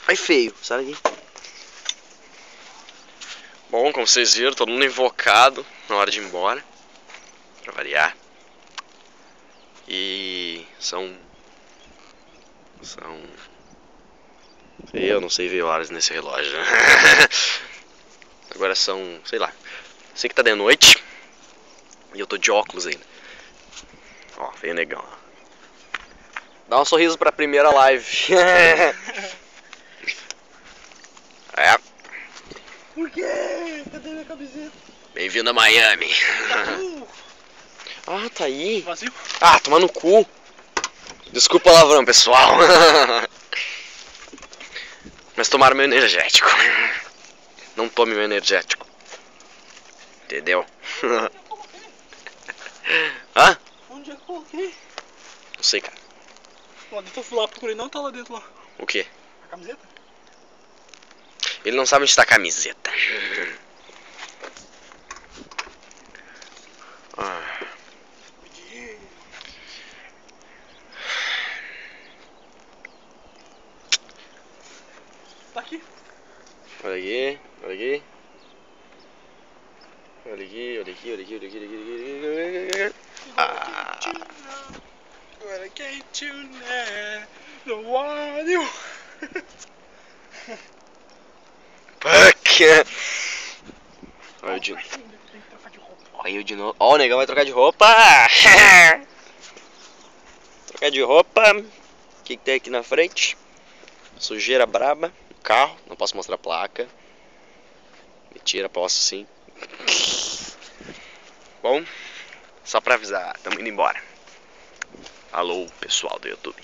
Ai, feio, sai daqui. Bom, como vocês viram, todo mundo invocado na hora de ir embora. Pra variar. E são... Eu não sei ver horas nesse relógio. Agora são, sei lá. Sei que tá de noite. E eu tô de óculos ainda. Ó, veio negão. Dá um sorriso pra primeira live. É. Por quê? Cadê minha camiseta? Bem-vindo a Miami. Tá Ah, tá aí. vazio? Ah, toma no cu. Desculpa o palavrão, pessoal. Mas tomaram meu energético. Não tome meu energético. Entendeu? Hã? Onde é que eu coloquei? Não sei, cara. Lá dentro eu fui lá, procurei, não tá lá dentro lá. O quê? A camiseta? Ele não sabe onde está a camiseta. Ah. Tá aqui. Olha aqui, olha aqui. Olha aqui, olha aqui, olha aqui, olha aqui, olha aqui. Ah. Agora can't you know what you... Fuck. Olha eu de novo. Olha eu de novo. Ó, o negão vai trocar de roupa. Trocar de roupa. O que tem aqui na frente? Sujeira braba. Carro. Não posso mostrar a placa. Mentira, posso sim. Bom, só pra avisar, tamo indo embora. Alô, pessoal do YouTube.